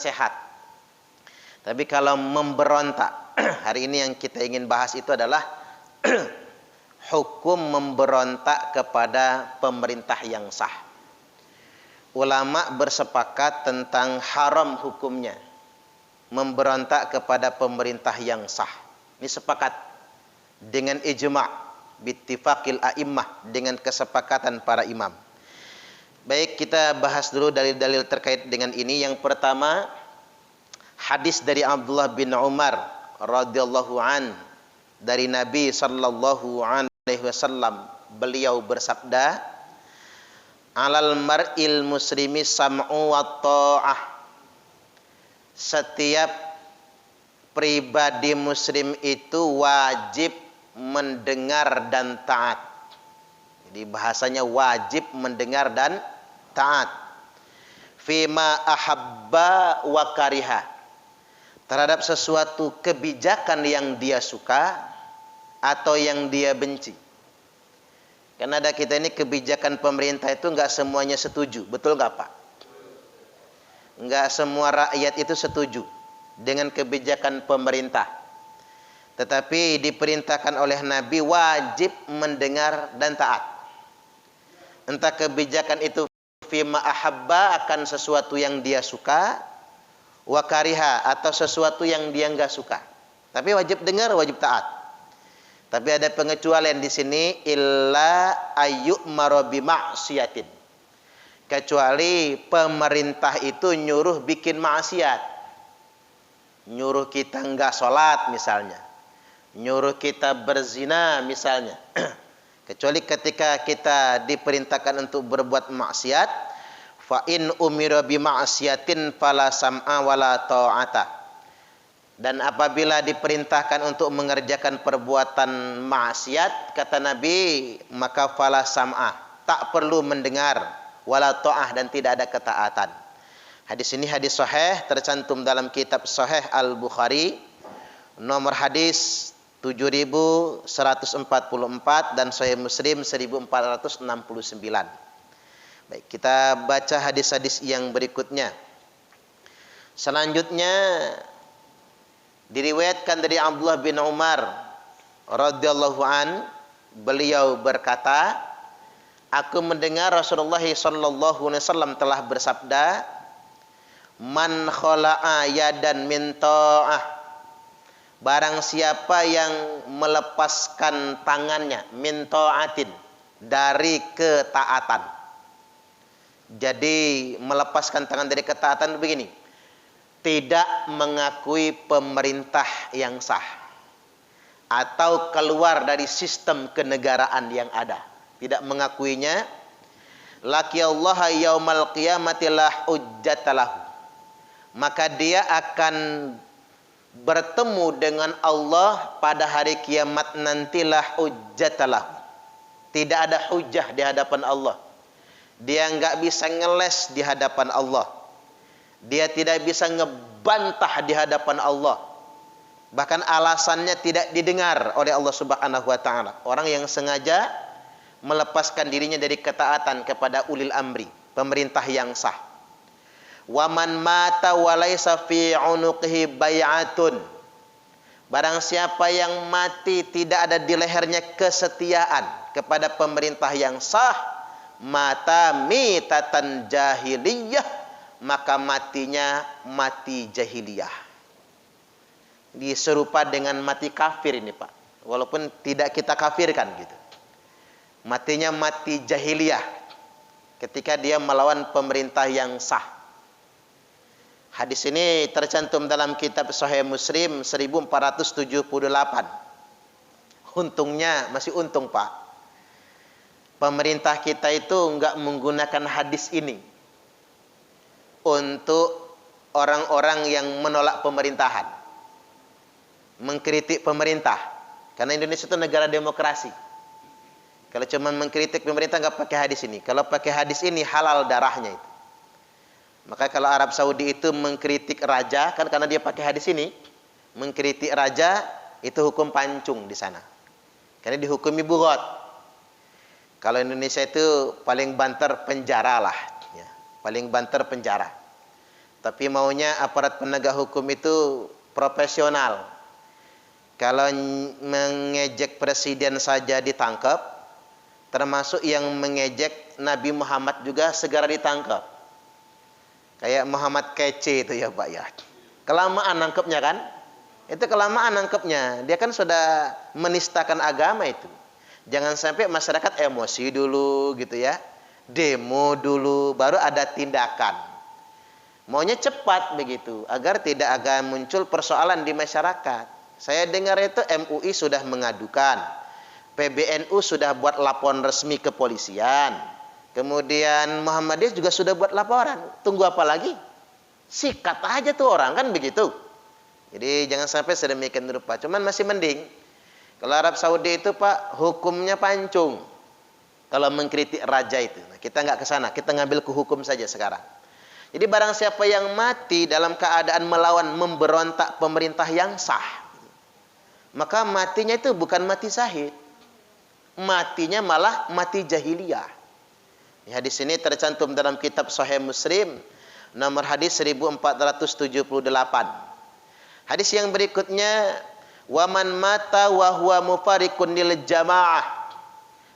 sehat. Tapi kalau memberontak, hari ini yang kita ingin bahas itu adalah hukum memberontak kepada pemerintah yang sah. Ulama bersepakat tentang haram hukumnya memberontak kepada pemerintah yang sah. Ini sepakat dengan ijma' bittifaqil a'immah, dengan kesepakatan para imam. Baik, kita bahas dulu dalil-dalil terkait dengan ini. Yang pertama, hadis dari Abdullah bin Umar radhiyallahu an dari Nabi sallallahu alaihi wasallam. Beliau bersabda, "Alal mar'il muslimi sam'u wa ta'ah." Setiap pribadi muslim itu wajib mendengar dan taat. Jadi bahasanya wajib mendengar dan taat. Fima ahabba wa kariha. Terhadap sesuatu kebijakan yang dia suka atau yang dia benci. Karena ada kita ini kebijakan pemerintah itu enggak semuanya setuju. Betul enggak, Pak? Enggak semua rakyat itu setuju dengan kebijakan pemerintah. Tetapi diperintahkan oleh Nabi wajib mendengar dan taat. Entah kebijakan itu fima ahabba, akan sesuatu yang dia suka, wa kariha, atau sesuatu yang dia enggak suka. Tapi wajib dengar, wajib taat. Tapi ada pengecualian di sini, illa ayyu'mara bi ma'siyatin. Kecuali pemerintah itu nyuruh bikin maksiat. Nyuruh kita enggak sholat misalnya. Nyuruh kita berzina misalnya. Kecuali ketika kita diperintahkan untuk berbuat maksiat, fa in umira bi ma'siyatin fala sam'a wala ta'ata. Dan apabila diperintahkan untuk mengerjakan perbuatan maksiat, kata Nabi, maka fala sam'a, tak perlu mendengar, wala ta'ah, dan tidak ada ketaatan. Hadis ini hadis sahih, tercantum dalam kitab Sahih Al-Bukhari, nomor hadis 7144 dan Sahih Muslim 1469. Baik, kita baca hadis-hadis yang berikutnya. Selanjutnya diriwayatkan dari Abdullah bin Umar radhiyallahu an, beliau berkata, aku mendengar Rasulullah sallallahu alaihi wasallam telah bersabda, man khala'a yadan min ta'ah, barang siapa yang melepaskan tangannya min ta'atin, dari ketaatan. Jadi melepaskan tangan dari ketaatan begini, tidak mengakui pemerintah yang sah atau keluar dari sistem kenegaraan yang ada, tidak mengakuinya, laqiyallaha yaumal qiyamati la hujjatalahu, maka dia akan bertemu dengan Allah pada hari kiamat nanti, la hujjatalahu, tidak ada hujjah di hadapan Allah. Dia enggak bisa ngeles di hadapan Allah. Dia tidak bisa ngebantah di hadapan Allah. Bahkan alasannya tidak didengar oleh Allah Subhanahu wa taala. Orang yang sengaja melepaskan dirinya dari ketaatan kepada ulil amri, pemerintah yang sah. Wa man mata wa laisa fi unuqihi bai'atun. Barang siapa yang mati tidak ada di lehernya kesetiaan kepada pemerintah yang sah, mata mitatan jahiliyah, maka matinya mati jahiliyah. Diserupa dengan mati kafir ini, Pak. Walaupun tidak kita kafirkan gitu. Matinya mati jahiliyah ketika dia melawan pemerintah yang sah. Hadis ini tercantum dalam kitab Sahih Muslim 1478. Untungnya, masih untung, Pak, pemerintah kita itu enggak menggunakan hadis ini untuk orang-orang yang menolak pemerintahan, mengkritik pemerintah. Karena Indonesia itu negara demokrasi. Kalau cuma mengkritik pemerintah enggak pakai hadis ini. Kalau pakai hadis ini halal darahnya itu. Maka kalau Arab Saudi itu mengkritik raja, kan karena dia pakai hadis ini, mengkritik raja itu hukum pancung di sana. Karena dihukumi bugot. Kalau Indonesia itu paling banter penjara lah, ya. Paling banter penjara. Tapi maunya aparat penegak hukum itu profesional. Kalau mengejek presiden saja ditangkap, termasuk yang mengejek Nabi Muhammad juga segera ditangkap. Kayak Muhammad kece itu ya Pak ya. Kelamaan nangkepnya kan? Itu kelamaan nangkepnya. Dia kan sudah menistakan agama itu. Jangan sampai masyarakat emosi dulu gitu ya. Demo dulu, baru ada tindakan. Maunya cepat begitu, agar tidak akan muncul persoalan di masyarakat. Saya dengar itu MUI sudah mengadukan. PBNU sudah buat laporan resmi ke kepolisian. Kemudian Muhammadiyah juga sudah buat laporan. Tunggu apa lagi? Sikat aja tuh orang, kan begitu. Jadi jangan sampai sedemikian rupa. Cuman masih mending. Kalau Arab Saudi itu Pak, hukumnya pancung. Kalau mengkritik raja itu. Nah, kita nggak ke sana, kita ngambil ke hukum saja sekarang. Jadi barang siapa yang mati dalam keadaan melawan, memberontak pemerintah yang sah, maka matinya itu bukan mati syahid. Matinya malah mati jahiliyah. Hadis ini tercantum dalam kitab Sahih Muslim, nomor hadis 1478. Hadis yang berikutnya, waman mata wa huwa mufarikun lil jamaah.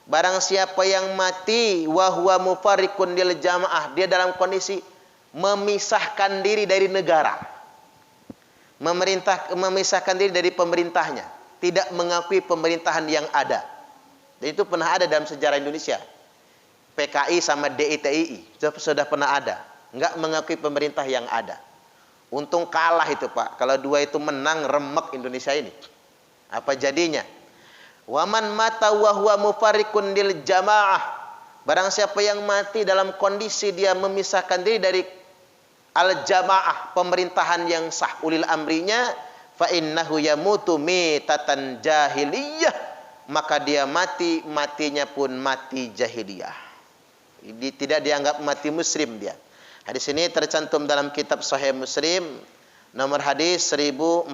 Barang siapa yang mati wa huwa mufarikun lil jamaah, dia dalam kondisi memisahkan diri dari negara. Memisahkan diri dari pemerintahnya, tidak mengakui pemerintahan yang ada. Dan itu pernah ada dalam sejarah Indonesia. PKI sama DITII sudah pernah ada, enggak mengakui pemerintah yang ada. Untung kalah itu Pak. Kalau dua itu menang, remek Indonesia ini. Apa jadinya? Waman mata wa huwa mufarikun lil jamaah. Barang siapa yang mati dalam kondisi dia memisahkan diri dari al-jamaah, pemerintahan yang sah, ulil amrinya, fa innahu yamutu mitatan jahiliyah, maka dia matinya pun mati jahiliyah. Tidak dianggap mati muslim dia. Hadis ini tercantum dalam kitab Sahih Muslim, nomor hadis 1477.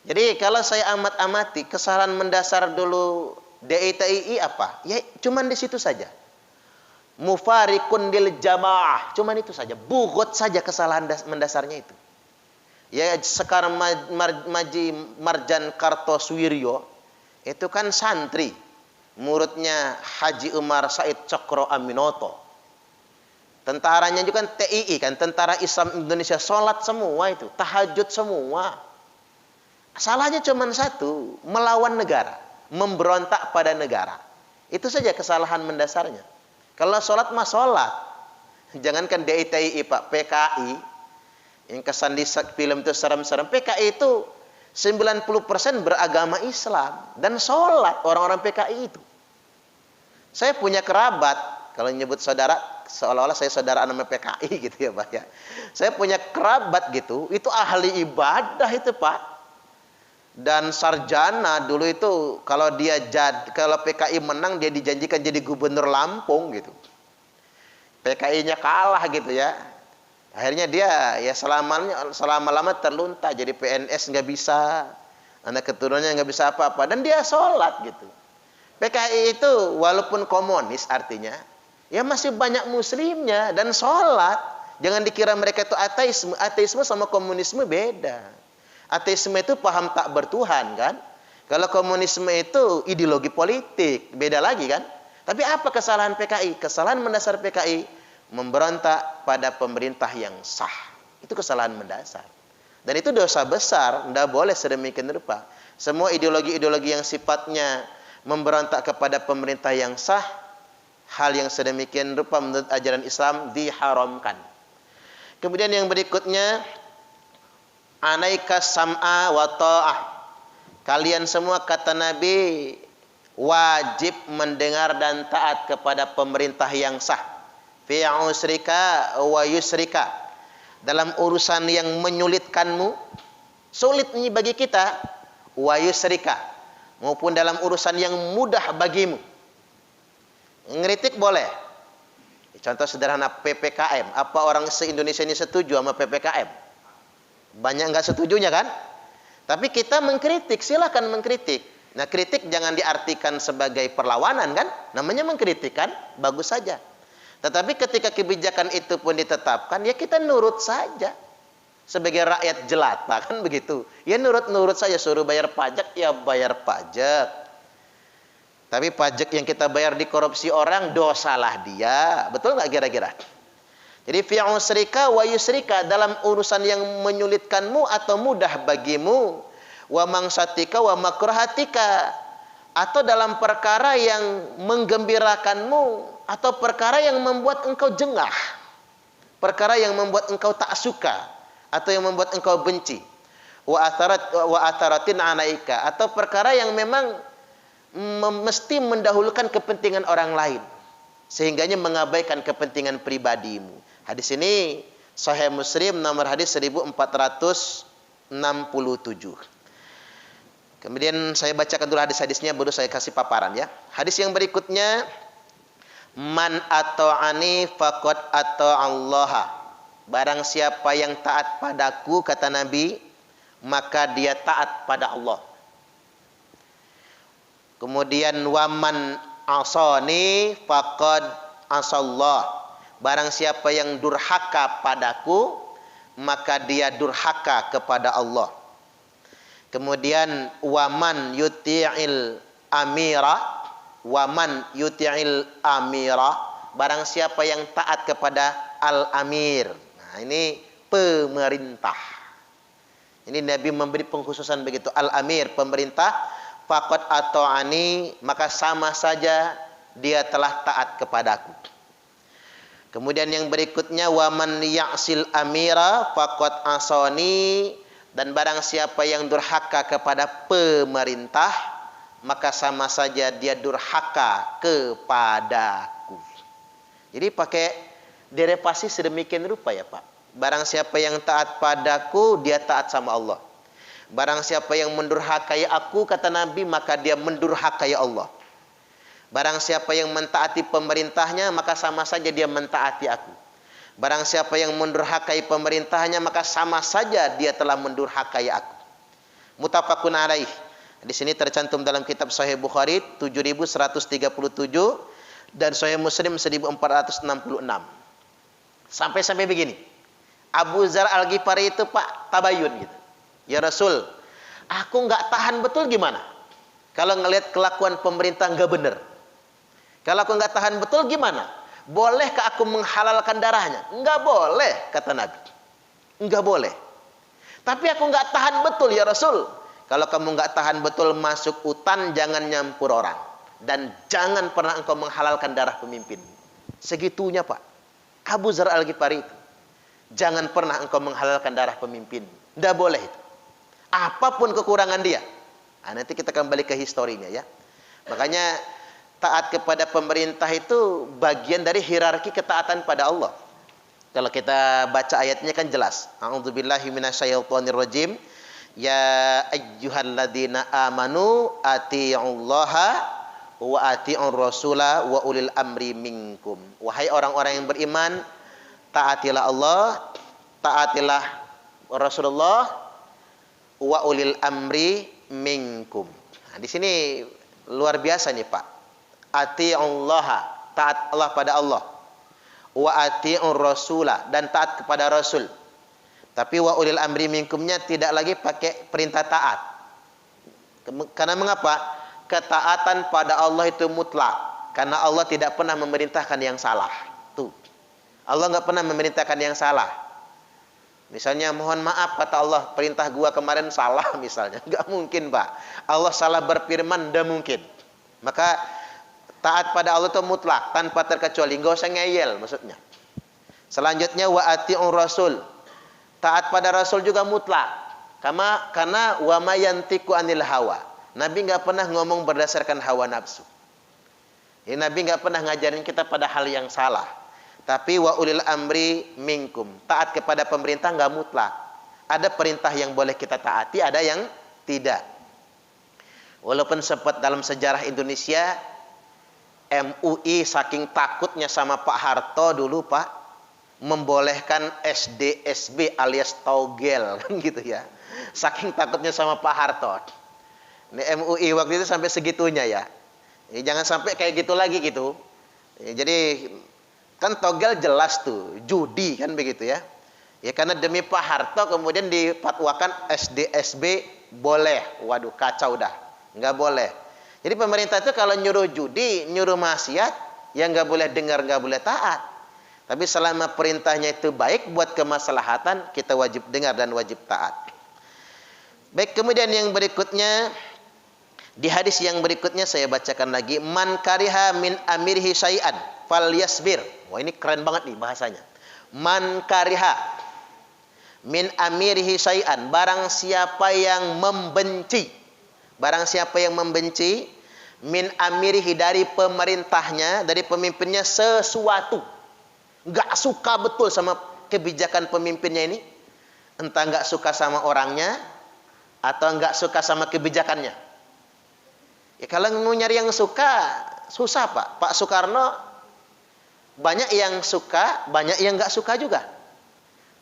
Jadi kalau saya amati kesalahan mendasar dulu DITII apa? Ya cuman di situ saja. Mufarikun lil jamaah, cuman itu saja. Bugot saja kesalahan mendasarnya itu. Ya sekarang Maji Marjan Kartosuwiryo itu kan santri, muridnya Haji Umar Said Cokro Aminoto. Tentaranya juga kan TII kan, Tentara Islam Indonesia, sholat semua itu, tahajud semua. Salahnya cuma satu, melawan negara, memberontak pada negara. Itu saja kesalahan mendasarnya. Kalau sholat mah sholat. Jangankan DITII Pak, PKI. Yang kesan di film itu serem-serem. PKI itu 90% beragama Islam. Dan sholat orang-orang PKI itu. Saya punya kerabat. Kalau nyebut saudara, seolah-olah saya saudara nama PKI gitu ya Pak ya. Saya punya kerabat gitu. Itu ahli ibadah itu Pak. Dan sarjana dulu itu kalau PKI menang dia dijanjikan jadi gubernur Lampung gitu. PKI-nya kalah gitu ya. Akhirnya dia ya selama-lama terlunta jadi PNS nggak bisa, anak keturunannya nggak bisa apa-apa dan dia sholat gitu. PKI itu walaupun komunis artinya ya masih banyak muslimnya dan sholat. Jangan dikira mereka itu ateisme. Ateisme sama komunisme beda. Ateisme itu paham tak bertuhan kan. Kalau komunisme itu ideologi politik, beda lagi kan. Tapi apa kesalahan PKI? Kesalahan mendasar PKI memberontak pada pemerintah yang sah. Itu kesalahan mendasar. Dan itu dosa besar, tidak boleh sedemikian rupa. Semua ideologi-ideologi yang sifatnya memberontak kepada pemerintah yang sah, hal yang sedemikian rupa menurut ajaran Islam diharamkan. Kemudian yang berikutnya, alaika sam'a wa ta'ah. Kalian semua kata Nabi wajib mendengar dan taat kepada pemerintah yang sah. Fi usrika wa yusrika. Dalam urusan yang menyulitkanmu, sulit ini bagi kita, wa yusrika, maupun dalam urusan yang mudah bagimu. Ngeritik boleh. Contoh sederhana PPKM. Apa orang se-Indonesia ini setuju sama PPKM? Banyak nggak setujunya kan? Tapi kita mengkritik, silakan mengkritik. Nah, kritik jangan diartikan sebagai perlawanan kan? Namanya mengkritik kan? Bagus saja. Tetapi ketika kebijakan itu pun ditetapkan, ya kita nurut saja. Sebagai rakyat jelata kan begitu. Ya nurut-nurut saja, suruh bayar pajak, ya bayar pajak. Tapi pajak yang kita bayar dikorupsi orang, dosalah dia. Betul nggak kira-kira? Jadi fi usrika wa yusrika, dalam urusan yang menyulitkanmu atau mudah bagimu, wa mangsatika wa makrahatika, atau dalam perkara yang menggembirakanmu atau perkara yang membuat engkau jengah, perkara yang membuat engkau tak suka atau yang membuat engkau benci, wa atharatin alaika, atau perkara yang memang mesti mendahulukan kepentingan orang lain sehingganya mengabaikan kepentingan pribadimu. Hadis ini Sahih Muslim nomor hadis 1467. Kemudian saya bacakan dulu hadis-hadisnya, baru saya kasih paparan ya. Hadis yang berikutnya, man ata'ani faqad ata'allaha. Barang siapa yang taat padaku, kata Nabi, maka dia taat pada Allah. Kemudian waman asani faqad asallah. Barang siapa yang durhaka padaku, maka dia durhaka kepada Allah. Kemudian waman yuti'il amira, waman yuti'il amira, barang siapa yang taat kepada al-amir. Nah, ini pemerintah. Ini Nabi memberi pengkhususan begitu. Al-amir, pemerintah, faqad ata'ani, maka sama saja dia telah taat kepadaku. Kemudian yang berikutnya, waman ya'sil amira faqad asani, dan barang siapa yang durhaka kepada pemerintah, maka sama saja dia durhaka kepadaku. Jadi pakai derivasi sedemikian rupa ya Pak. Barang siapa yang taat padaku, dia taat sama Allah. Barang siapa yang mendurhakai aku, kata Nabi, maka dia mendurhakai Allah. Barang siapa yang mentaati pemerintahnya, maka sama saja dia mentaati aku. Barang siapa yang mendurhakai pemerintahnya, maka sama saja dia telah mendurhakai aku. Muttafaqun alaih. Di sini tercantum dalam kitab Sahih Bukhari 7137 dan Sahih Muslim 1466. Sampai begini. Abu Dzar Al-Ghifari itu Pak tabayun gitu. Ya Rasul, aku nggak tahan betul gimana? Kalau ngelihat kelakuan pemerintah nggak benar. Kalau aku nggak tahan betul gimana? Bolehkah aku menghalalkan darahnya? Enggak boleh, kata Nabi. Enggak boleh. Tapi aku enggak tahan betul ya Rasul. Kalau kamu enggak tahan betul masuk hutan, jangan nyampur orang. Dan jangan pernah engkau menghalalkan darah pemimpin. Segitunya Pak. Abu Dzar Al-Ghifari itu. Jangan pernah engkau menghalalkan darah pemimpin. Enggak boleh itu. Apapun kekurangan dia. Nah, nanti kita kembali ke historinya ya. Makanya taat kepada pemerintah itu bagian dari hierarki ketaatan pada Allah. Kalau kita baca ayatnya kan jelas. A'udzubillahi minasyaitonirrajim. Ya ayyuhalladzina amanu atii'ullaha wa atii'ur rasula wa ulil amri minkum. Wahai orang-orang yang beriman, taatilah Allah, taatilah Rasulullah wa ulil amri minkum. Nah, di sini luar biasa nih Pak. Ati'ullaha, taat Allah pada Allah. Wa ati'ur rasulah, dan taat kepada Rasul. Tapi wa ulil amri minkumnya tidak lagi pakai perintah taat. Karena mengapa? Ketaatan pada Allah itu mutlak. Karena Allah tidak pernah memerintahkan yang salah. Tuh. Allah nggak pernah memerintahkan yang salah. Misalnya mohon maaf kata Allah, perintah gua kemarin salah misalnya. Nggak mungkin Pak. Allah salah berfirman, nggak mungkin. Maka taat pada Allah itu mutlak, tanpa terkecuali. Enggak usah ngeyel maksudnya. Selanjutnya wa ati'ur rasul. Taat pada Rasul juga mutlak. Karena wa ma yantiqu anil hawa. Nabi enggak pernah ngomong berdasarkan hawa nafsu. Jadi Nabi enggak pernah ngajarin kita pada hal yang salah. Tapi wa ulil amri minkum. Taat kepada pemerintah enggak mutlak. Ada perintah yang boleh kita taati, ada yang tidak. Walaupun sempat dalam sejarah Indonesia MUI saking takutnya sama Pak Harto dulu Pak, membolehkan SDSB alias togel kan gitu ya. Saking takutnya sama Pak Harto. Ini MUI waktu itu sampai segitunya ya. Jangan sampai kayak gitu lagi gitu. Jadi Kan togel jelas tuh, judi kan begitu ya. Ya karena demi Pak Harto kemudian dipatwakan SD SB boleh. Waduh kacau dah. Nggak boleh. Jadi pemerintah itu kalau nyuruh judi, nyuruh maksiat, ya nggak boleh dengar, nggak boleh taat. Tapi selama perintahnya itu baik buat kemaslahatan, kita wajib dengar dan wajib taat. Baik, kemudian yang berikutnya, di hadis yang berikutnya saya bacakan lagi, man kariha min amirhi syai'an falyasbir. Wah, ini keren banget nih bahasanya. Man kariha min amirhi syai'an, barang siapa yang membenci, barang siapa yang membenci min amirhi, dari pemerintahnya, dari pemimpinnya sesuatu, nggak suka betul sama kebijakan pemimpinnya ini, entah nggak suka sama orangnya atau nggak suka sama kebijakannya. Ya kalau mau nyari yang suka susah Pak. Pak Soekarno banyak yang suka, banyak yang nggak suka juga.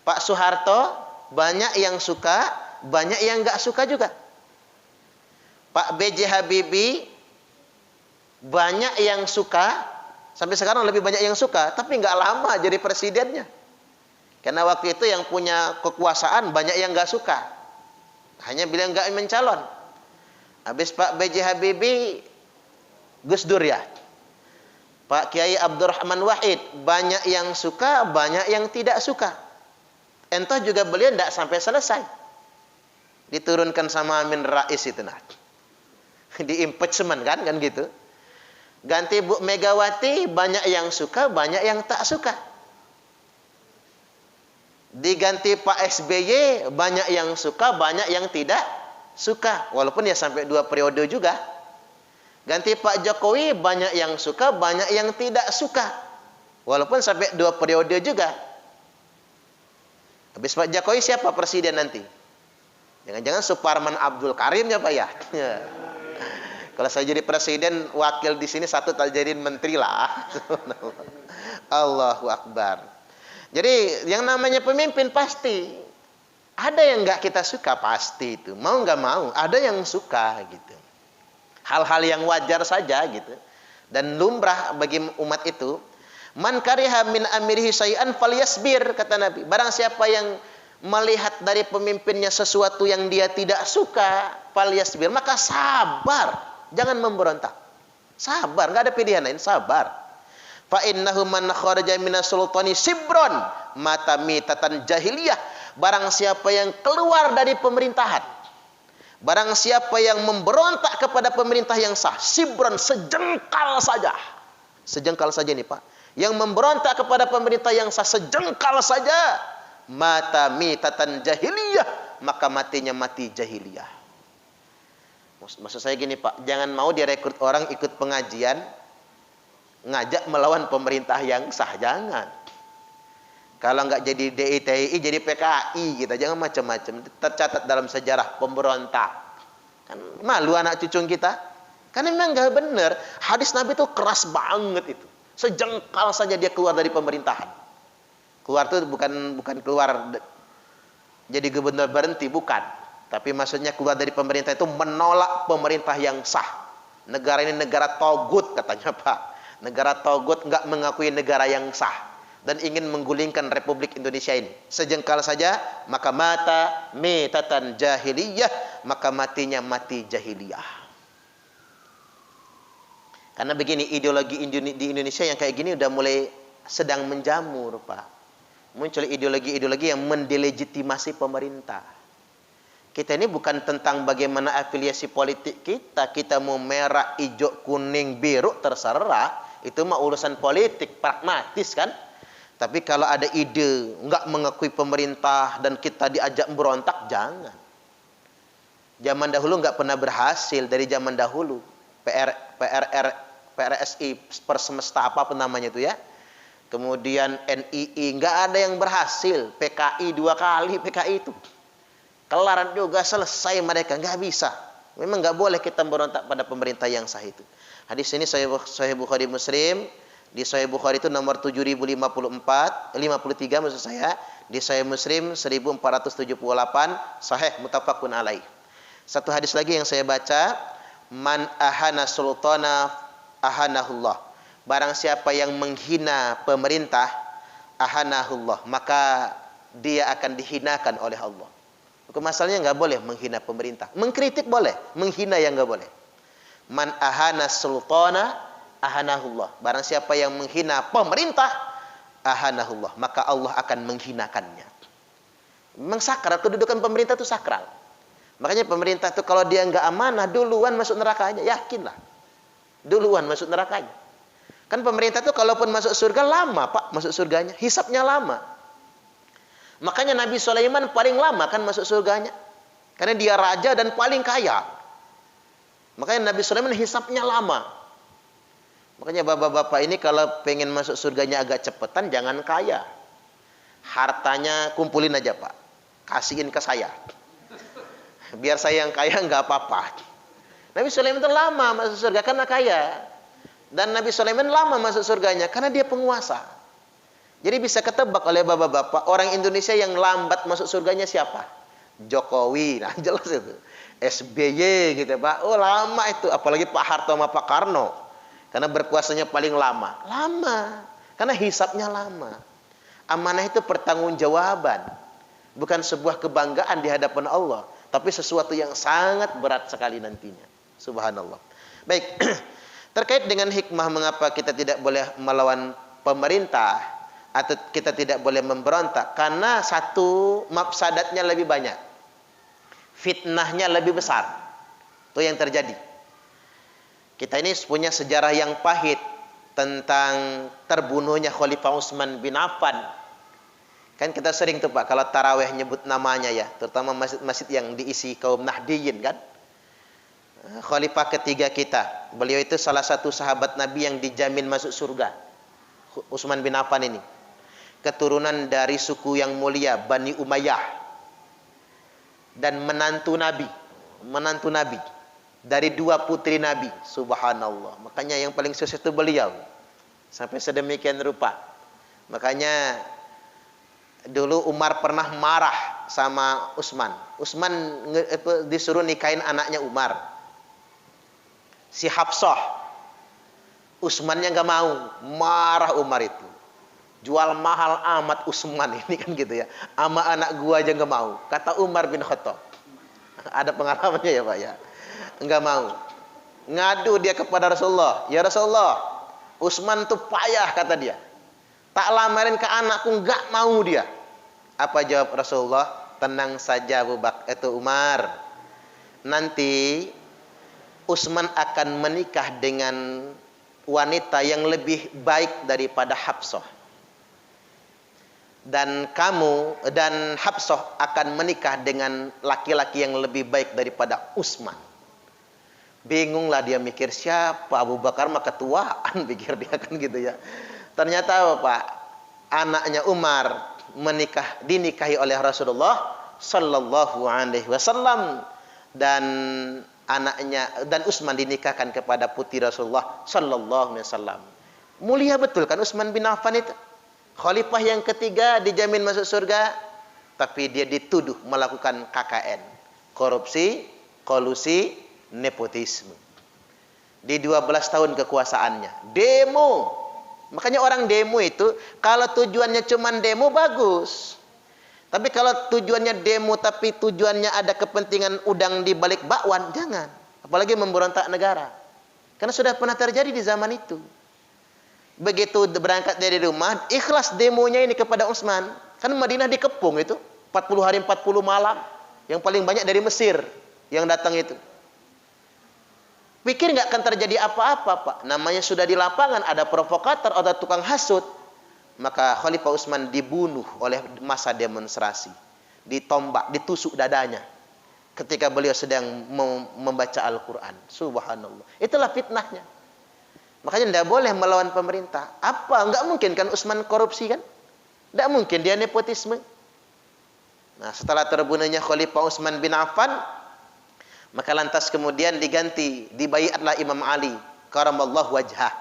Pak Soeharto banyak yang suka, banyak yang nggak suka juga. Pak B.J. Habibie banyak yang suka, sampai sekarang lebih banyak yang suka, tapi nggak lama jadi presidennya. Karena waktu itu yang punya kekuasaan banyak yang nggak suka, hanya bilang nggak mencalon. Habis Pak B.J. Habibie, Gus Dur ya. Pak Kiai Abdurrahman Wahid banyak yang suka, banyak yang tidak suka. Entah juga beliau tidak sampai selesai. Diturunkan sama Amin Rais itu nah. Di impeachment kan gitu. Ganti Bu Megawati banyak yang suka, banyak yang tak suka. Diganti Pak SBY banyak yang suka, banyak yang tidak suka. Walaupun ya sampai 2 periode juga. Ganti Pak Jokowi banyak yang suka, banyak yang tidak suka. Walaupun sampai 2 periode juga. Habis Pak Jokowi siapa presiden nanti? Jangan-jangan Suparman Abdul Karim ya Pak ya? Kalau saya jadi presiden, wakil di sini satu tak jadiin menteri lah. Allahu Akbar. Jadi yang namanya pemimpin pasti ada yang nggak kita suka, pasti itu. Mau nggak mau, ada yang suka gitu. Hal-hal yang wajar saja gitu. Dan lumrah bagi umat itu. Man kariha min amirihi syai'an falyasbir, kata Nabi. Barang siapa yang melihat dari pemimpinnya sesuatu yang dia tidak suka, falyasbir, maka sabar, jangan memberontak. Sabar, enggak ada pilihan lain, sabar. Fa innahu man kharaja minas sultani sibron mata mitatan jahiliyah. Barang siapa yang keluar dari pemerintahan, barang siapa yang memberontak kepada pemerintah yang sah, sibron, sejengkal saja. Sejengkal saja nih Pak. Yang memberontak kepada pemerintah yang sah sejengkal saja, mata mitatan jahiliyah, maka matinya mati jahiliyah. Maksud saya gini Pak, jangan mau direkrut orang ikut pengajian ngajak melawan pemerintah yang sah, jangan. Kalau nggak jadi DITI jadi PKI kita, jangan macam-macam. Tercatat dalam sejarah pemberontak. Kan malu anak cucu kita. Karena memang nggak benar. Hadis Nabi itu keras banget itu. Sejengkal saja dia keluar dari pemerintahan. Keluar itu bukan keluar jadi gubernur berhenti, bukan. Tapi maksudnya keluar dari pemerintah itu menolak pemerintah yang sah. Negara ini negara togut katanya Pak. Negara togut nggak mengakui negara yang sah dan ingin menggulingkan Republik Indonesia ini. Sejengkal saja maka mata mitatan jahiliyah, maka matinya mati jahiliyah. Karena begini, ideologi di Indonesia yang kayak gini udah mulai sedang menjamur Pak. Muncul ideologi-ideologi yang mendelegitimasi pemerintah. Kita ini bukan tentang bagaimana afiliasi politik kita. Kita mau merah, hijau, kuning, biru, terserah. Itu mah urusan politik, pragmatis kan. Tapi kalau ada ide nggak mengakui pemerintah dan kita diajak berontak, jangan. Zaman dahulu nggak pernah berhasil dari zaman dahulu. PRSI, Persemesta apa namanya itu ya. Kemudian NII, nggak ada yang berhasil. PKI 2 kali, PKI itu. Kelaran juga selesai mereka, nggak bisa. Memang nggak boleh kita berontak pada pemerintah yang sah itu. Hadis ini Sahih Bukhari Muslim. Di Sahih Bukhari itu nomor 7054, 53 maksud saya. Di Sahih Muslim 1478, sahih muttafaqun alaih. Satu hadis lagi yang saya baca, man ahana sultana ahanahullah. barang siapa yang menghina pemerintah, ahanahullah, maka dia akan dihinakan oleh Allah. Hukum asalnya nggak boleh menghina pemerintah. Mengkritik boleh, menghina yang nggak boleh. Man ahana sultana ahanahullah. Barang siapa yang menghina pemerintah, ahanahullah, maka Allah akan menghinakannya. Memang sakral, kedudukan pemerintah itu sakral. Makanya pemerintah itu kalau dia nggak amanah, duluan masuk nerakanya, yakinlah. Duluan masuk nerakanya. Kan pemerintah itu kalaupun masuk surga lama, Pak, masuk surganya. Hisapnya lama. Makanya Nabi Sulaiman paling lama kan masuk surganya. Karena dia raja dan paling kaya. Makanya Nabi Sulaiman hisapnya lama. Makanya bapak-bapak ini kalau pengen masuk surganya agak cepetan, jangan kaya. Hartanya kumpulin aja, Pak. Kasihin ke saya. Biar saya yang kaya nggak apa-apa. Nabi Sulaiman itu lama masuk surga karena kaya. Dan Nabi Sulaiman lama masuk surganya karena dia penguasa. Jadi bisa ketebak oleh bapak-bapak, orang Indonesia yang lambat masuk surganya siapa? Jokowi. Nah, jelas itu. SBY gitu, Pak. Oh, lama itu. Apalagi Pak Harto sama Pak Karno. Karena berkuasanya paling lama. Lama. Karena hisapnya lama. Amanah itu pertanggungjawaban. Bukan sebuah kebanggaan di hadapan Allah. Tapi sesuatu yang sangat berat sekali nantinya. Subhanallah. Baik. Terkait dengan hikmah mengapa kita tidak boleh melawan pemerintah. Atau kita tidak boleh memberontak. Karena satu, mafsadatnya lebih banyak. Fitnahnya lebih besar. Itu yang terjadi. Kita ini punya sejarah yang pahit. Tentang terbunuhnya Khalifah Utsman bin Affan. Kan kita sering tuh, Pak, kalau taraweh nyebut namanya ya, terutama masjid-masjid yang diisi kaum Nahdiyin kan. Khalifah ketiga kita. Beliau itu salah satu sahabat Nabi yang dijamin masuk surga. Utsman bin Affan ini. Keturunan dari suku yang mulia Bani Umayyah. Dan menantu Nabi. Menantu Nabi. Dari dua putri Nabi. Subhanallah. Makanya yang paling sukses itu beliau. Sampai sedemikian rupa. Makanya dulu Umar pernah marah sama Utsman. Utsman disuruh nikahin anaknya Umar. Si Hafsah. Utsmannya nggak mau. Marah Umar itu. Jual mahal amat Utsman ini kan gitu ya. Ama anak gua aja nggak mau. Kata Umar bin Khattab. Ada pengalamannya ya, Pak ya. Nggak mau. Ngadu dia kepada Rasulullah. Ya Rasulullah, Utsman tuh payah kata dia. Tak lamarin ke anakku, enggak mau dia. Apa jawab Rasulullah? Tenang saja Abu Bakar, itu Umar. Nanti Utsman akan menikah dengan wanita yang lebih baik daripada Hafsah. Dan kamu dan Hafsah akan menikah dengan laki-laki yang lebih baik daripada Utsman. Bingunglah dia mikir, siapa Abu Bakar mah ketuaan pikir dia kan gitu ya. Ternyata apa, Pak? Anaknya Umar dinikahi oleh Rasulullah sallallahu alaihi wasallam, dan Utsman dinikahkan kepada putri Rasulullah sallallahu alaihi wasallam. Mulia betul kan Utsman bin Affan itu. Khalifah yang ketiga dijamin masuk surga, tapi dia dituduh melakukan KKN, korupsi, kolusi, nepotisme. Di 12 tahun kekuasaannya, demo. Makanya orang demo itu, kalau tujuannya cuma demo bagus. Tapi kalau tujuannya demo tapi tujuannya ada kepentingan udang di balik bakwan, jangan. Apalagi memberontak negara. Karena sudah pernah terjadi di zaman itu. Begitu berangkat dari rumah, ikhlas demonya ini kepada Utsman. Kan Madinah dikepung itu, 40 hari 40 malam. Yang paling banyak dari Mesir yang datang itu. Pikir nggak akan terjadi apa-apa, Pak. Namanya sudah di lapangan, ada provokator, ada tukang hasut. Maka Khalifah Utsman dibunuh oleh massa demonstrasi. Ditombak, ditusuk dadanya. Ketika beliau sedang membaca Al-Quran. Subhanallah. Itulah fitnahnya. Makanya tidak boleh melawan pemerintah. Apa? Nggak mungkin kan Utsman korupsi kan? Nggak mungkin dia nepotisme. Nah, setelah terbunuhnya Khalifah Utsman bin Affan, maka lantas kemudian dibaiatlah Imam Ali karamallahu wajhah.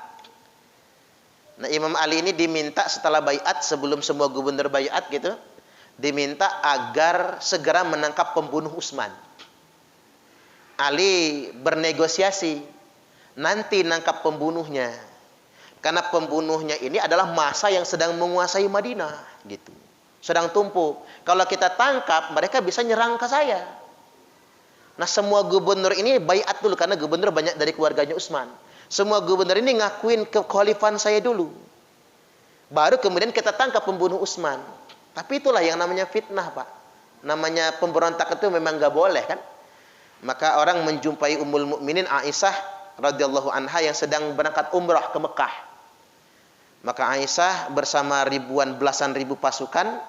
Nah, Imam Ali ini diminta setelah baiat, sebelum semua gubernur baiat gitu, diminta agar segera menangkap pembunuh Utsman. Ali bernegosiasi, nanti nangkap pembunuhnya, Karena pembunuhnya ini adalah massa yang sedang menguasai Madinah, gitu. Sedang tumpuk. Kalau kita tangkap, mereka bisa nyerang ke saya. Nah, semua gubernur ini baiat dulu, karena gubernur banyak dari keluarganya Utsman. Semua gubernur ini ngakuin kekhalifan saya dulu. Baru kemudian kita tangkap pembunuh Utsman. Tapi itulah yang namanya fitnah, Pak. Namanya pemberontak itu memang nggak boleh, kan? Maka orang menjumpai Ummul Mukminin Aisyah radhiyallahu anha yang sedang berangkat umrah ke Mekah. Maka Aisyah bersama belasan ribu pasukan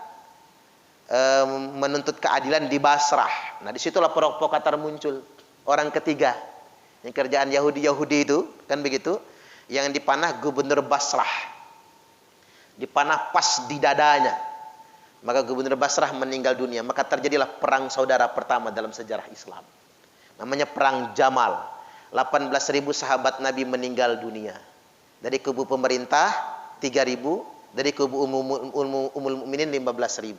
menuntut keadilan di Basrah. Nah, disitulah provokator muncul. Orang ketiga. Yang kerjaan Yahudi itu, kan begitu. Yang dipanah gubernur Basrah. Dipanah pas di dadanya. Maka gubernur Basrah meninggal dunia. Maka terjadilah perang saudara pertama dalam sejarah Islam. Namanya Perang Jamal. 18.000 sahabat Nabi meninggal dunia. Dari kubu pemerintah 3.000, dari kubu Ummul Mukminin 15.000.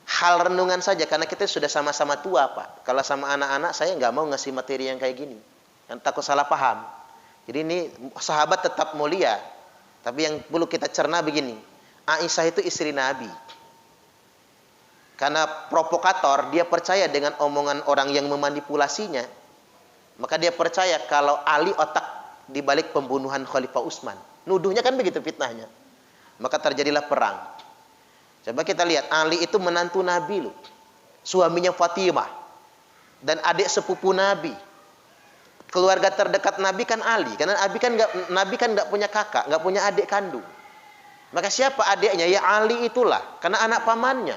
Hal renungan saja, karena kita sudah sama-sama tua, Pak. Kalau sama anak-anak saya nggak mau ngasih materi yang kayak gini, yang takut salah paham. Jadi ini sahabat tetap mulia, tapi yang perlu kita cerna begini, Aisyah itu istri Nabi. Karena provokator, dia percaya dengan omongan orang yang memanipulasinya, maka dia percaya kalau Ali otak dibalik pembunuhan Khalifah Utsman. Nuduhnya kan begitu fitnahnya. Maka terjadilah perang. Coba kita lihat, Ali itu menantu Nabi loh. Suaminya Fatimah. Dan adik sepupu Nabi. Keluarga terdekat Nabi kan Ali. Karena Nabi kan nggak punya kakak, nggak punya adik kandung. Maka siapa adiknya? Ya Ali itulah. Karena anak pamannya.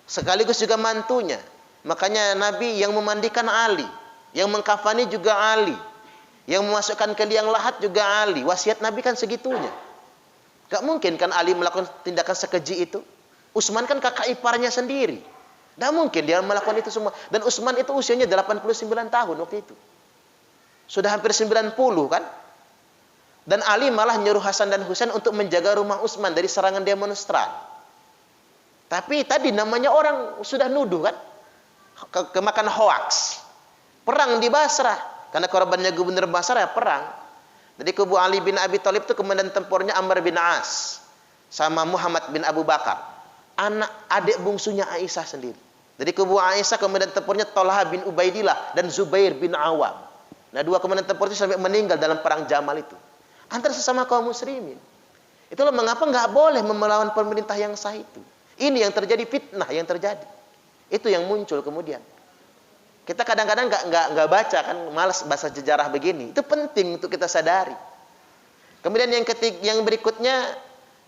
Sekaligus juga mantunya. Makanya Nabi yang memandikan Ali. Yang mengkafani juga Ali. Yang memasukkan ke liang lahat juga Ali. Wasiat Nabi kan segitunya. Gak mungkin kan Ali melakukan tindakan sekeji itu. Utsman kan kakak iparnya sendiri. Gak mungkin dia melakukan itu semua. Dan Utsman itu usianya 89 tahun waktu itu. Sudah hampir 90 kan. Dan Ali malah nyuruh Hasan dan Husain untuk menjaga rumah Utsman dari serangan demonstran. Tapi tadi namanya orang sudah nuduh kan. Kemakan hoaks. Perang di Basrah. Karena korbannya gubernur Basrah ya perang. Jadi kubu Ali bin Abi Thalib itu komandan tempurnya Amr bin As. Sama Muhammad bin Abu Bakar. Adik bungsunya Aisyah sendiri. Jadi kubu Aisyah komandan tempurnya Thalhah bin Ubaidillah dan Zubair bin Awam. Nah, dua komandan tempur itu sampai meninggal dalam perang Jamal itu. Antara sesama kaum muslimin. Itulah mengapa nggak boleh melawan pemerintah yang sah itu. Ini yang terjadi, fitnah yang terjadi. Itu yang muncul kemudian. Kita kadang-kadang nggak baca kan, malas baca sejarah begini. Itu penting untuk kita sadari. Kemudian yang berikutnya,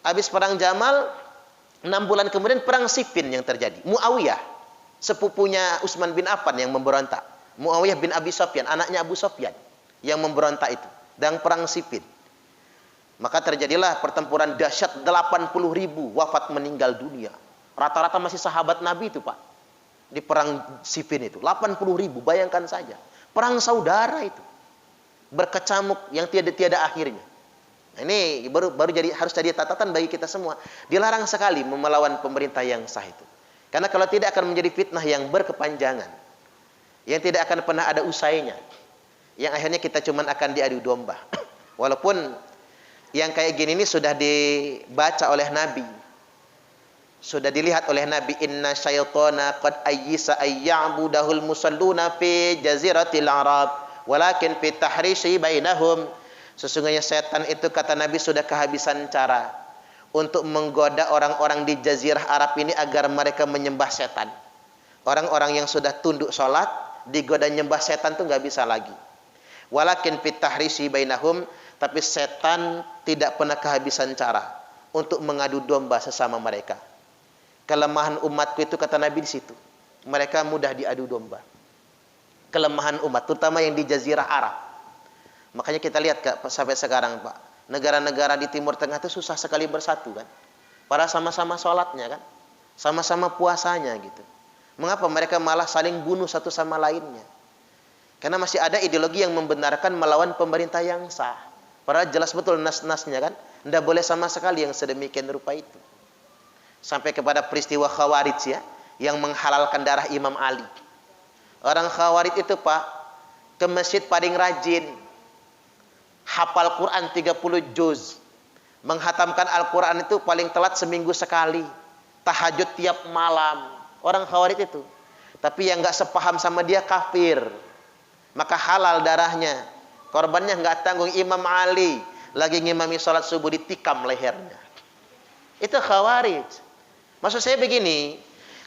habis perang Jamal, 6 bulan kemudian perang Siffin yang terjadi. Muawiyah, sepupunya Utsman bin Affan yang memberontak. Muawiyah bin Abi Sufyan, anaknya Abu Sufyan yang memberontak itu. Dan perang Siffin. Maka terjadilah pertempuran dahsyat, 80.000 wafat meninggal dunia. Rata-rata masih sahabat Nabi itu, Pak. Di perang Siffin itu 80.000, bayangkan saja. Perang saudara itu. Berkecamuk yang tiada akhirnya. Nah, ini baru harus jadi catatan bagi kita semua. Dilarang sekali melawan pemerintah yang sah itu. Karena kalau tidak akan menjadi fitnah yang berkepanjangan. Yang tidak akan pernah ada usainya. Yang akhirnya kita cuman akan diadu domba. Walaupun yang kayak gini ini sudah dibaca oleh Nabi. Sudah dilihat oleh Nabi, inna syaitana qad ayyisa ayya'budahul musalluna fi jaziratil Arab walakin fi tahrishi bainahum. Sesungguhnya setan itu, kata Nabi, sudah kehabisan cara untuk menggoda orang-orang di jazirah Arab ini agar mereka menyembah setan. Orang-orang yang sudah tunduk sholat digoda nyembah setan tuh nggak bisa lagi. Walakin fi tahrishi bainahum, tapi setan tidak pernah kehabisan cara untuk mengadu domba sesama mereka. Kelemahan umatku itu, kata Nabi, di situ. Mereka mudah diadu domba. Kelemahan umat, terutama yang di Jazirah Arab. Makanya kita lihat sampai sekarang, Pak. Negara-negara di Timur Tengah itu susah sekali bersatu kan. Para sama-sama sholatnya kan. Sama-sama puasanya gitu. Mengapa mereka malah saling bunuh satu sama lainnya? Karena masih ada ideologi yang membenarkan melawan pemerintah yang sah. Padahal jelas betul nas-nasnya kan. Tidak boleh sama sekali yang sedemikian rupa itu. Sampai kepada peristiwa Khawarij ya, yang menghalalkan darah Imam Ali. Orang Khawarij itu, Pak, ke masjid paling rajin. hafal Quran 30 juz. Menghatamkan Al-Quran itu paling telat seminggu sekali. Tahajud tiap malam. Orang Khawarij itu. Tapi yang nggak sepaham sama dia kafir. Maka halal darahnya. Korbannya nggak tanggung. Imam Ali lagi ngimami sholat subuh ditikam lehernya. Itu Khawarij. Maksud saya begini,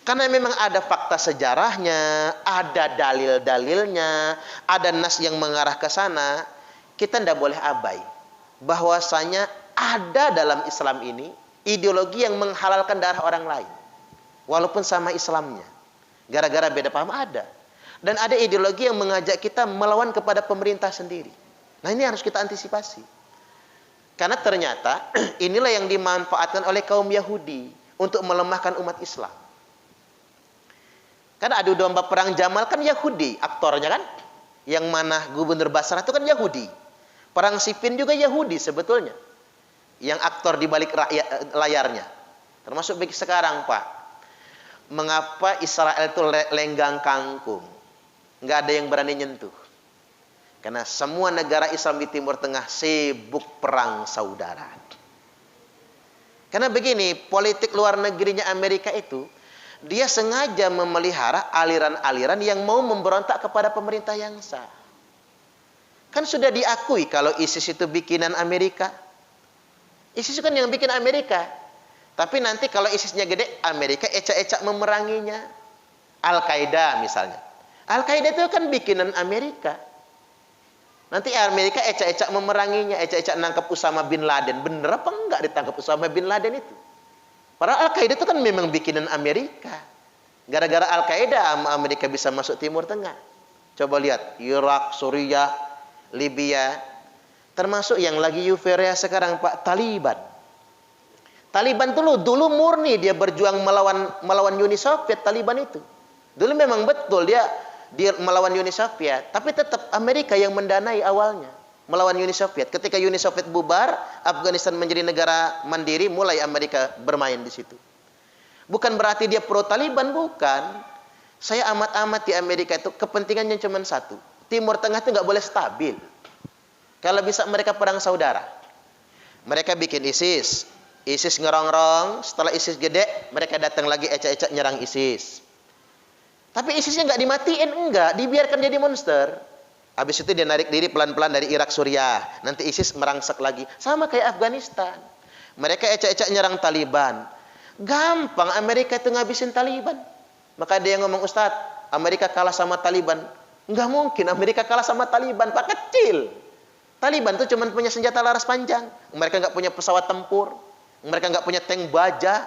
karena memang ada fakta sejarahnya, ada dalil-dalilnya, ada nas yang mengarah ke sana, kita tidak boleh abai. Bahwasanya ada dalam Islam ini ideologi yang menghalalkan darah orang lain. Walaupun sama Islamnya. Gara-gara beda paham ada. Dan ada ideologi yang mengajak kita melawan kepada pemerintah sendiri. Nah ini harus kita antisipasi. Karena ternyata inilah yang dimanfaatkan oleh kaum Yahudi untuk melemahkan umat Islam. Karena adu domba perang Jamal kan Yahudi aktornya kan. Yang mana gubernur Basrah itu kan Yahudi. Perang Siffin juga Yahudi sebetulnya. Yang aktor di balik layarnya. Termasuk sekarang Pak. Mengapa Israel itu lenggang kangkung? Nggak ada yang berani nyentuh. Karena semua negara Islam di Timur Tengah sibuk perang saudara. Karena begini, politik luar negerinya Amerika itu, dia sengaja memelihara aliran-aliran yang mau memberontak kepada pemerintah yang sah. Kan sudah diakui kalau ISIS itu bikinan Amerika. ISIS kan yang bikin Amerika. Tapi nanti kalau ISISnya gede, Amerika ecak-ecak memeranginya. Al-Qaeda misalnya. Al-Qaeda itu kan bikinan Amerika. Nanti Amerika ecak-ecak memeranginya, ecak-ecak nangkap Usama bin Laden. Bener apa enggak ditangkap Usama bin Laden itu? Padahal Al-Qaeda itu kan memang bikinan Amerika. Gara-gara Al-Qaeda Amerika bisa masuk Timur Tengah. Coba lihat, Irak, Suriah, Libya. Termasuk yang lagi euforia sekarang Pak, Taliban. Taliban dulu murni dia berjuang melawan Uni Soviet, Taliban itu. Dulu memang betul dia melawan Uni Soviet, tapi tetap Amerika yang mendanai awalnya melawan Uni Soviet. Ketika Uni Soviet bubar, Afghanistan menjadi negara mandiri, mulai Amerika bermain di situ. Bukan berarti dia pro Taliban, bukan. Saya amat-amat di Amerika itu kepentingannya cuma satu. Timur Tengah itu nggak boleh stabil. Kalau bisa mereka perang saudara. Mereka bikin ISIS. ISIS ngerongrong, setelah ISIS gede, mereka datang lagi ecak-ecak nyerang ISIS. Tapi ISISnya nggak dimatiin, enggak, dibiarkan jadi monster. Habis itu dia narik diri pelan-pelan dari Irak, Suriah. Nanti ISIS merangsek lagi. Sama kayak Afghanistan. Mereka ecak-ecak nyerang Taliban. Gampang Amerika itu ngabisin Taliban. Maka dia yang ngomong, Ustadz, Amerika kalah sama Taliban. Nggak mungkin Amerika kalah sama Taliban, Pak, kecil. Taliban itu cuma punya senjata laras panjang. Mereka nggak punya pesawat tempur. Mereka nggak punya tank baja.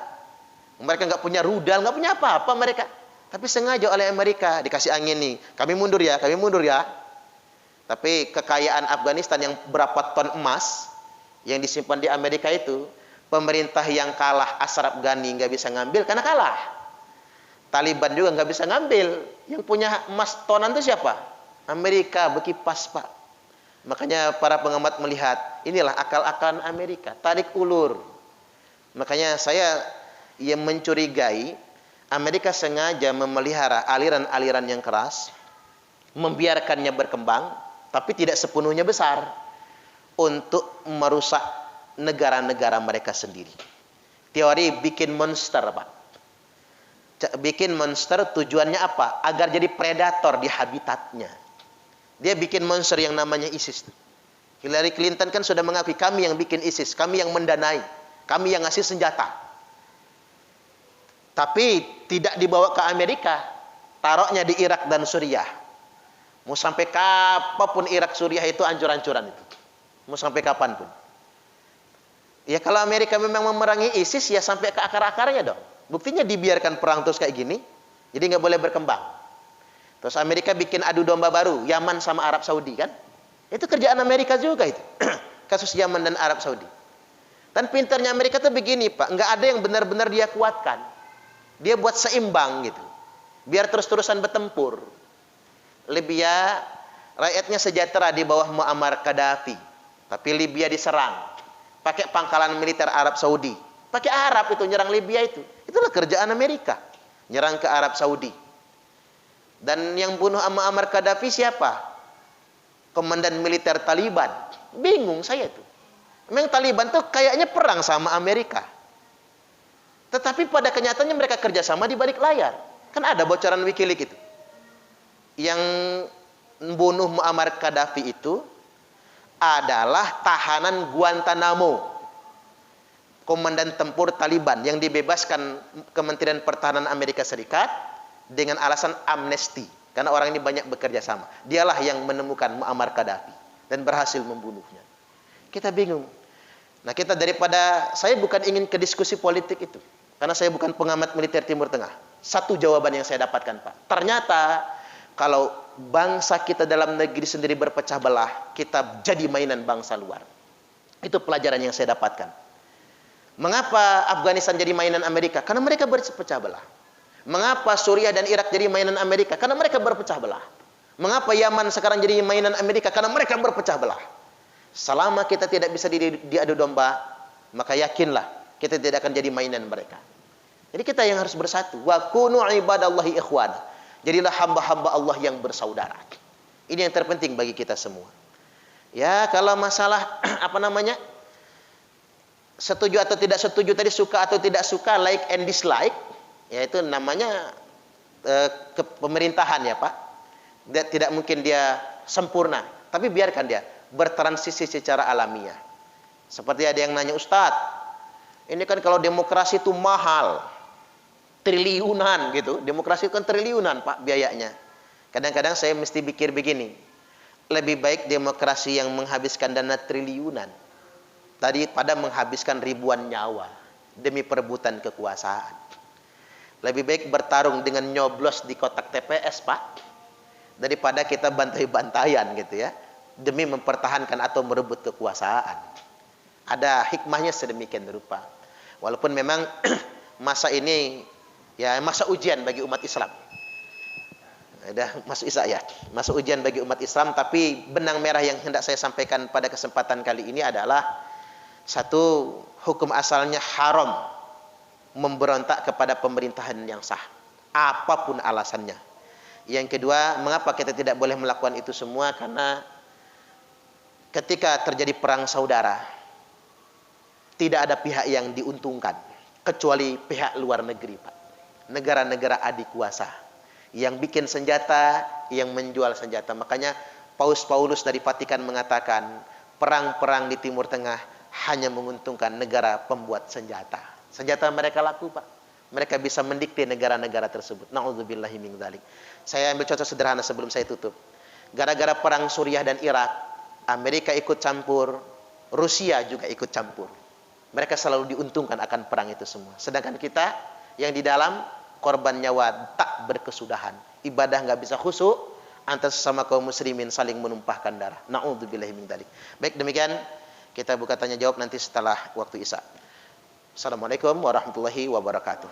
Mereka nggak punya rudal, nggak punya apa-apa mereka. Tapi sengaja oleh Amerika dikasih angin nih. Kami mundur ya, kami mundur ya. Tapi kekayaan Afghanistan yang berapa ton emas yang disimpan di Amerika itu, pemerintah yang kalah Ashraf Ghani nggak bisa ngambil karena kalah. Taliban juga nggak bisa ngambil. Yang punya emas tonan itu siapa? Amerika, bekipas Pak. Makanya para pengamat melihat inilah akal-akalan Amerika, tarik ulur. Makanya saya yang mencurigai Amerika sengaja memelihara aliran-aliran yang keras, membiarkannya berkembang, tapi tidak sepenuhnya besar, untuk merusak negara-negara mereka sendiri. Teori bikin monster, Pak. Bikin monster tujuannya apa? Agar jadi predator di habitatnya. Dia bikin monster yang namanya ISIS. Hillary Clinton kan sudah mengakui, kami yang bikin ISIS, kami yang mendanai, kami yang ngasih senjata. Tapi tidak dibawa ke Amerika, taruhnya di Irak dan Suriah. Mau sampai kapanpun Irak Suriah itu ancur-ancuran itu. Mau sampai kapanpun. Ya kalau Amerika memang memerangi ISIS ya sampai ke akar-akarnya dong. Buktinya dibiarkan perang terus kayak gini, jadi nggak boleh berkembang. Terus Amerika bikin adu domba baru, Yaman sama Arab Saudi kan? Itu kerjaan Amerika juga itu. Kasus Yaman dan Arab Saudi. Dan pintarnya Amerika tuh begini Pak, nggak ada yang benar-benar dia kuatkan. Dia buat seimbang gitu. Biar terus-terusan bertempur. Libya, rakyatnya sejahtera di bawah Muammar Gaddafi. Tapi Libya diserang. Pakai pangkalan militer Arab Saudi. Pakai Arab itu nyerang Libya itu. Itulah kerjaan Amerika. Nyerang ke Arab Saudi. Dan yang bunuh Muammar Gaddafi siapa? Komandan militer Taliban. Bingung saya itu. Memang Taliban tuh kayaknya perang sama Amerika. Tetapi pada kenyataannya mereka kerjasama di balik layar. Kan ada bocoran Wikileaks itu. Yang membunuh Muammar Gaddafi itu adalah tahanan Guantanamo, komandan tempur Taliban yang dibebaskan Kementerian Pertahanan Amerika Serikat dengan alasan amnesti. Karena orang ini banyak bekerja sama. Dialah yang menemukan Muammar Gaddafi dan berhasil membunuhnya. Kita bingung. Nah, saya bukan ingin ke diskusi politik itu. Karena saya bukan pengamat militer Timur Tengah. Satu jawaban yang saya dapatkan, Pak. Ternyata kalau bangsa kita dalam negeri sendiri berpecah belah, kita jadi mainan bangsa luar. Itu pelajaran yang saya dapatkan. Mengapa Afghanistan jadi mainan Amerika? Karena mereka berpecah belah. Mengapa Suriah dan Irak jadi mainan Amerika? Karena mereka berpecah belah. Mengapa Yaman sekarang jadi mainan Amerika? Karena mereka berpecah belah. Selama kita tidak bisa diadu domba, maka yakinlah kita tidak akan jadi mainan mereka. Jadi kita yang harus bersatu. Wa kunu ibadallahi ikhwana. Jadilah hamba-hamba Allah yang bersaudara. Ini yang terpenting bagi kita semua. Ya, kalau masalah setuju atau tidak setuju tadi, suka atau tidak suka, like and dislike, ya itu namanya pemerintahan ya Pak. Tidak mungkin dia sempurna, tapi biarkan dia bertransisi secara alamiah. Seperti ada yang nanya, Ustadz, ini kan kalau demokrasi itu mahal, triliunan gitu. Demokrasi itu kan triliunan Pak biayanya. Kadang-kadang saya mesti pikir begini, lebih baik demokrasi yang menghabiskan dana triliunan daripada menghabiskan ribuan nyawa demi perebutan kekuasaan. Lebih baik bertarung dengan nyoblos di kotak TPS Pak, daripada kita bantai-bantaian gitu ya, demi mempertahankan atau merebut kekuasaan. Ada hikmahnya sedemikian rupa. Walaupun memang masa ini ya masa ujian bagi umat Islam. Ada masa ujian bagi umat Islam, tapi benang merah yang hendak saya sampaikan pada kesempatan kali ini adalah satu, hukum asalnya haram memberontak kepada pemerintahan yang sah, apapun alasannya. Yang kedua, mengapa kita tidak boleh melakukan itu semua? Karena ketika terjadi perang saudara, tidak ada pihak yang diuntungkan kecuali pihak luar negeri, Pak. Negara-negara adik kuasa yang bikin senjata, yang menjual senjata. Makanya Paulus dari Vatikan mengatakan, perang-perang di Timur Tengah hanya menguntungkan negara pembuat senjata. Senjata mereka laku, Pak. Mereka bisa mendikte negara-negara tersebut. Na'udzubillahi min dzalik. Saya ambil contoh sederhana sebelum saya tutup. Gara-gara perang Suriah dan Irak, Amerika ikut campur, Rusia juga ikut campur. Mereka selalu diuntungkan akan perang itu semua. Sedangkan kita yang di dalam korban nyawa tak berkesudahan. Ibadah nggak bisa khusyuk, antar sesama kaum muslimin saling menumpahkan darah. Na'udzubillahi min dzalik. Baik, demikian kita buka tanya jawab nanti setelah waktu Isya. Assalamualaikum warahmatullahi wabarakatuh.